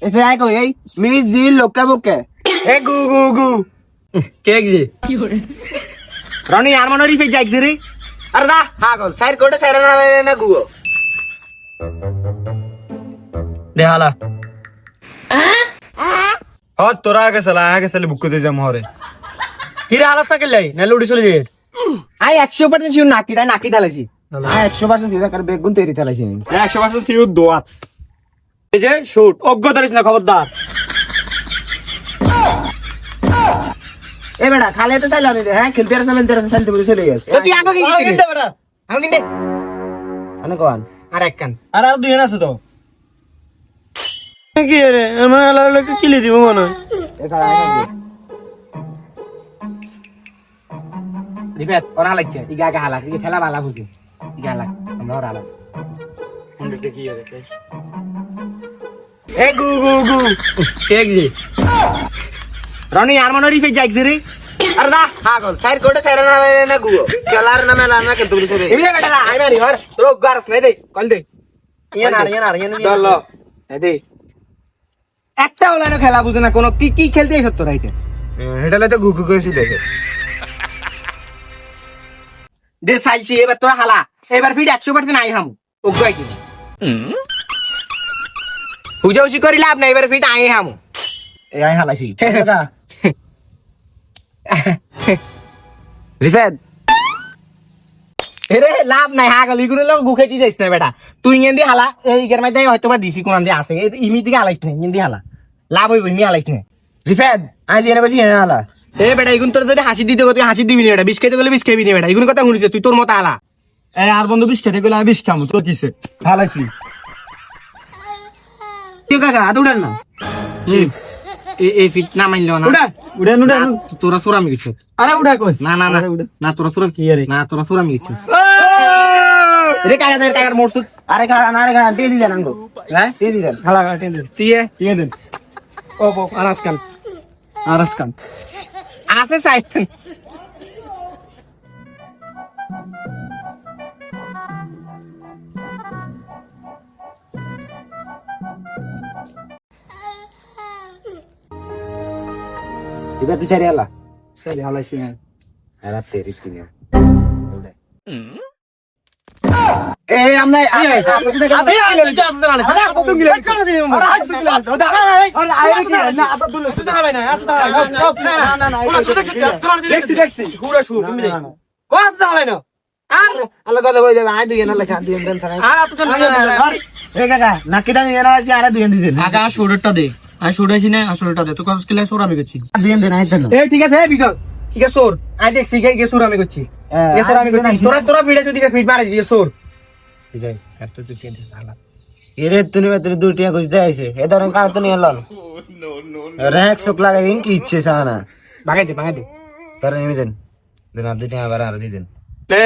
এসে আয় কই এই মিস জি লোকা বুকে এ গু গু গু কেক জি রনি আর মনে রিফে যাইছে রে আরে দা হাগল সাইর কোটে সাইর না গুও দেহালা হস তোরা আগে সালে বুক করতে যাম হরে কি রে হালাত থাকে লাই না লুড়ি চলে যায় আই 100% শিওর নাকি তালাইছি আই 100% শিওর কার বেগুন তৈরি তালাইছি 100% সিউর দোয়া এই যে শুট অজ্ঞতারিস না খবরদার এ বেটা খালে তো চাইলো নি রে হ্যাঁ খেলতে রাস না মেলতে রাস চাইতে বলে চলে গেছে তুই আগে কি কিনতে বেটা আমি কিনতে আনে কোন আর এক কান আর দুই আছে তো কি রে আমার আলাদা কিলে দিব মনে এ খালা রিপেট ওরা লাগছে ইগা আগে হালা ইগা খেলা ভালো বুঝি ইগা হালা আমরা ওরা হালা দেখতে কি রে এ গু গু গু কেক জি রনি আর মনে রিফে যাইছে রে আরে দা হাগল সাইর কোটে সাইর না গুও খেলার না মেলা না খেলতে বলে চলে এমনি বেটা আই মারি হর রোগ গারস নাই দে কল দে ইয়ে দল এ দে একটা ওলানো খেলা বুঝে না কোনো কি খেলতে এসব তো রাইটে এটা লইতে গু গু কইছি দেখে দে সাইলছি এবার তোরা হালা এবার ফিট 100% আই হামু ও গাই কি হুজাউজি করি লাভ নাই এবার ফিট আই হামু এই আই হালাইছি রিফাত এরে লাভ নাই হাগল ইগুলো লোক গুখাইতে যাইছ না বেটা তুই ইয়েন্দি হালা এই গের মাইতে হয়তো বা দিছি কোন দিয়ে আছে ইমি দিকে হালাইছ না ইয়েন্দি হালা লাভ হইব ইমি হালাইছ না রিফাত আই দিয়ে বসি এনে হালা এ বেটা ইগুন তোর যদি হাসি দিতে তুই হাসি দিবি না বেটা বিষ খাইতে গেলে বিষ খাবি না বেটা ইগুন কথা শুনিস তুই তোর মত হালা এই আর বন্ধু বিশ খেতে গেলে আমি বিশ খামু তো কিসে হালাইছি কি কাকা হাত উড়ান না এই ফিট না মাইল না উড়া তোরা সুরাম কিছু আরে উড়া কই না না না না তোরা সুরাম কি রে না তোরা সুরাম কিছু রে কাকার মোরসুত আরে কাকা দিয়ে দিলেন আঙ্গো হ্যাঁ দিয়ে দিলেন হালা টেন দে দিয়ে দেন ও আরাস খান আছে চাইছেন Tiba tu cari Allah. Sorry হালাইছি না Allah teri tinya. আমরা আবে আইলো চাপ না না আরে কত গিলা আরে হাত গিলা আরে আরে কি না আত দুল না হালাই না আত না না দেখছি হুড়া শুরু তুমি দেখ কত হালাই না আর আল্লাহ কথা বলে যাবে আই দুই না লাইছে দুই দেন ছাড়া আর আত চল এ কাকা নাকি দানি এরা আছে আর দুই দিন আগা শুরুটা দে আমি শুরুছি না শুরুটা দে তো কত স্কিল সোর আমি করছি দুই দিন আই দেন এই ঠিক আছে বিজল ঠিক আছে সোর আই দেখছি কে সোর আমি করছি এ সোর আমি করছি তোরা ভিড়ে যদি ফিট মারে দিয়ে সোর যাই এত তুই তিন হালা এরে তুমি বেতরে দুটিয়া কইছ দেইছে এ ধরন কার তো নিয়ে লল রেক শুক লাগাই কি ইচ্ছে সানা ভাগাই দে তার নিমি দেন দেন আর দুটিয়া আবার আর দিন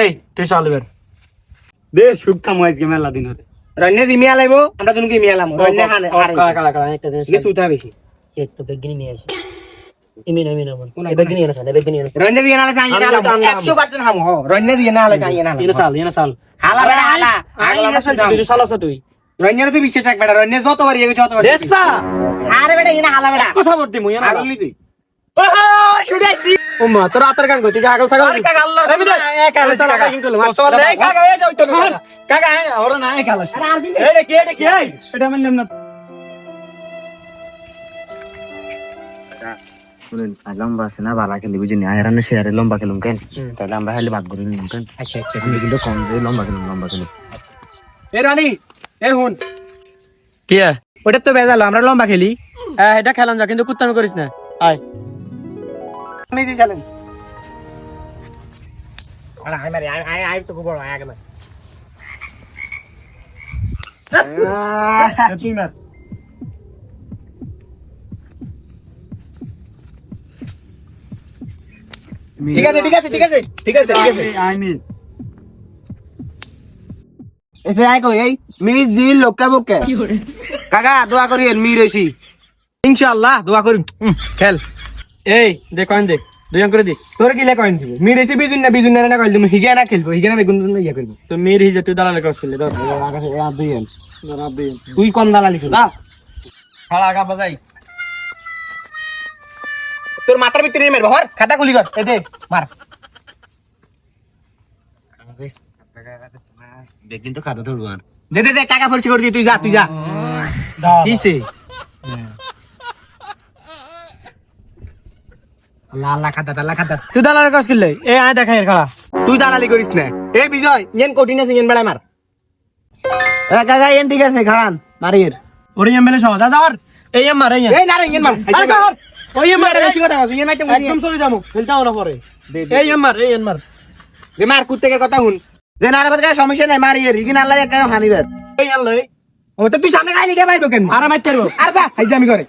এই তুই চালবের দে শুকতা মাইজ গে মেলা দিন হতে রন্নে দিমি আলাইবো আমরা তুমি কি মিয়ালাম রন্নে হানে কালা একটা দেশ কি সুতা বেশি চেক তো বেগিনি নিয়ে আসি ইমিন বল কোন বেগিনি এনে সালে বেগিনি এনে রন্নে দিয়ে নালে চাই না 100% হামু হো রন্নে দিয়ে নালে চাই না এনে সাল হালা বেটা হালা আগলা মাসে তুই সালাস তুই রন্নের তো বিচ্ছে চাক বেটা রন্নে যতবার ইয়ে যতবার দেশা আরে বেটা ইনা হালা বেটা কথা বলতে মই না আগলি তুই শুনাইছি ওমা তোর আতর গান কইতে আগল ছাগল আরে কাকা আল্লাহ আমি তো এক আলে সালা গান কইলো মাসওয়াল এই কাকা এটা হইতো না কাকা ওরা না এক আলে আরে আর দিন এটা কি এটা মানে না শুনেন লম্বা আছে না বালা খেলি বুঝি না আয়রান শেয়ারে লম্বা খেলুম কেন তাহলে আমরা খালি ভাগ করে নিলাম কেন আচ্ছা আমি কিন্তু কম দিয়ে লম্বা খেলুম এ রানী এ হুন কি ওটা তো বেজালো আমরা লম্বা খেলি হ্যাঁ এটা খেলাম যা কিন্তু কুত্তামি করিস না আয় আমি যে চলেন আরে আই মারি আই তো খুব বড় আগে মার তুই মার ঠিক আছে আই মিন এসে আই কই এই মিস জিল লোকা বুকে কাকা দোয়া করি মি রইছি ইনশাআল্লাহ দোয়া করি খেল এই দে কয়েন দে দুজন করে দিস তোর কি লে কইন দিব মি রইছি বিজুন না কইল দিম হিগা না খেলবো হিগা না বেগুন ইয়া করব তো মেয়ের হিজে তুই দালালে ক্রস করলে ধর তুই কম দালালি খেল খালা কাপা যাই তোর মাথার ভিতরে মেরবো হর খাতা গুলি কর এ দে মার দেখদিন তো খাতা ধরবো আর দে দে দে কাকা পরিষ্কার করে দি তুই যা কিসে লালা খাতা তুই দালার কাজ করলে এ আয় দেখাই খালা তুই দালালি করিস না এ বিজয় ইয়েন কঠিন আছে ইয়েন বেড়ায় মার কাকা এন ঠিক আছে খাড়ান মারির ওরে এমএলএ সহ দাদা আর এই এম মার এই এই না রে ইয়েন মার আরে কর ওই এম মার বেশি কথা আছে ইয়েন মাইতে একদম চলে যামু খেলতাও না পরে এই এম মার দে মার কুত্তেকে কথা হুন যে না রে সমস্যা নাই মারির ইগিন আল্লাহ একটা হানিবের এই আনলে ও তো তুই সামনে খাইলি কে পাইবো কেন আর মাইতে রো আর যা হাইজা আমি করে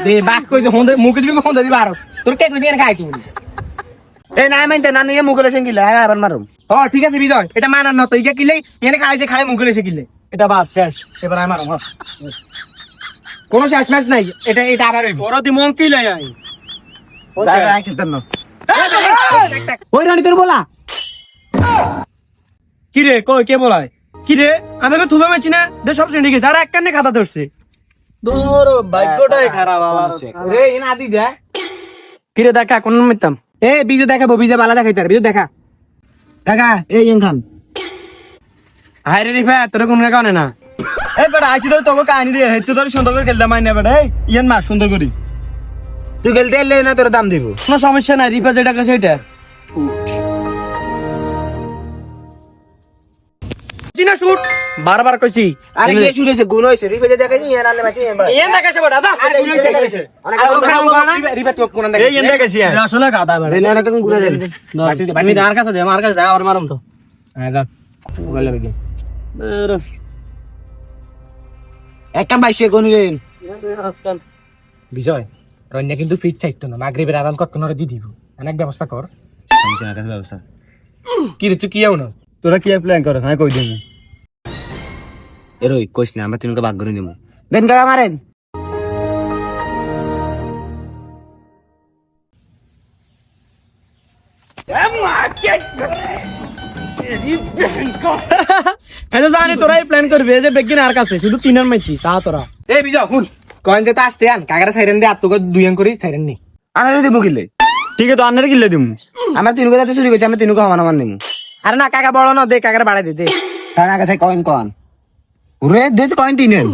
দে বাক কই যে হন্দে মুখে দিবি হন্দে দিবা আর তোর কে কই দিয়ে খাই তুই এই নাই মানতে না নিয়ে মুখলে সেঙ্গিলে আবার মারুম ও ঠিক আছে বিজয় এটা মানার না তো ইকে কিলে এনে খাইছে খাই মুখে এসে কিলে এটা বাদ শেষ এবার আমার কোনো শেষ ম্যাচ নাই এটা আবার হইব ওরা দি মন কি লাই আই ওই রানী তোর বলা কি রে কই কে বলাই কি রে আমাকে থুবা মাছি না দে সব শ্রেণী গেছে আর এক কানে খাতা ধরছে দূর ভাগ্যটাই খারাপ আমার রে ইনা আদি দে কি রে দেখা কোন মিতাম এ বিজয় দেখাবো বিজয় বালা দেখাইতে বিজয় দেখা কাকা এই ইন খান হাই রে রিফা তোর কোন কারণে না এই বেটা আইছি তোর তোকে কাহিনী দিয়ে তুই তোর সুন্দর করে খেলতে মাইনা বেটা এই ইয়ান মার সুন্দর করি তুই খেলতে এলে না তোর দাম দিব কোনো সমস্যা নাই রিফা যেটা কাছে ওইটা জিনা শুট বারবার কইছি আরে কি শুরু হইছে গুণ হইছে রিফে দেখাইছি ইয়ান আনলে মাছি ইয়ান দেখাইছে বেটা দা আরে গুণ হইছে দেখাইছে। রিবা তো কোন এই ইয়ান দেখাইছি আসলে গাদা বেটা রে না কোন গুণ দেন আমি আর কাছে দে আমার কাছে দে আর মারুম তো হ্যাঁ যা বলে বিগে একটা বাইশে কোন রেন বিজয় রন্যা কিন্তু ফিট থাকতো না মাগরিবের আদান কত নরে দি দিব অনেক ব্যবস্থা কর ব্যবস্থা কি রে তুই কি আও না তোরা কি প্ল্যান কর হ্যাঁ কই দিন এরই কইছ না আমরা তিনকে ভাগ করে নিমু দেন কাকা মারেন এই জানি তোরাই প্ল্যান করবি এই যে বেগিন আর কাছে শুধু তিনের মাইছি সা তোরা এ বিজয় হুন কয়েন দে তো আসতে আন কাকারা সাইরেন দে আত্মক দুইয়ান করি সাইরেন নি আরে দিব কিলে ঠিক আছে তো আন্নারে কিল্লে দিম আমরা তিনকে যাতে চুরি করছি আমরা তিনকে সমান সমান নিমু আরে না কাকা বড় না দে কাকারা বাড়াই দে দে কারণ কাছে কয়েন কন ওরে দে তো কয়েন তিনেন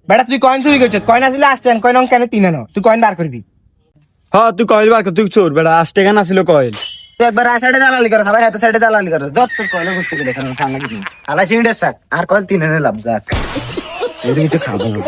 বেটা তুই কয়েন চুরি করছিস কয়েন আসলে আসতেন কয়েন অঙ্ক কেন তিন আনো তুই কয়েন বার করবি হ্যাঁ তুই কইল বার কর, তুই চোর বেটা 8 টাকা না ছিল কইল তুই একবার আ সাইডে দালালি করছ আবার এত সাইডে দালালি করছ যত তোর কয়লা গুষ্টি করে খান খান লাগি আলা সিঁড়ে সাক আর কয়েন তিনেনে লাভ যাক এদিকে কিছু খাবো না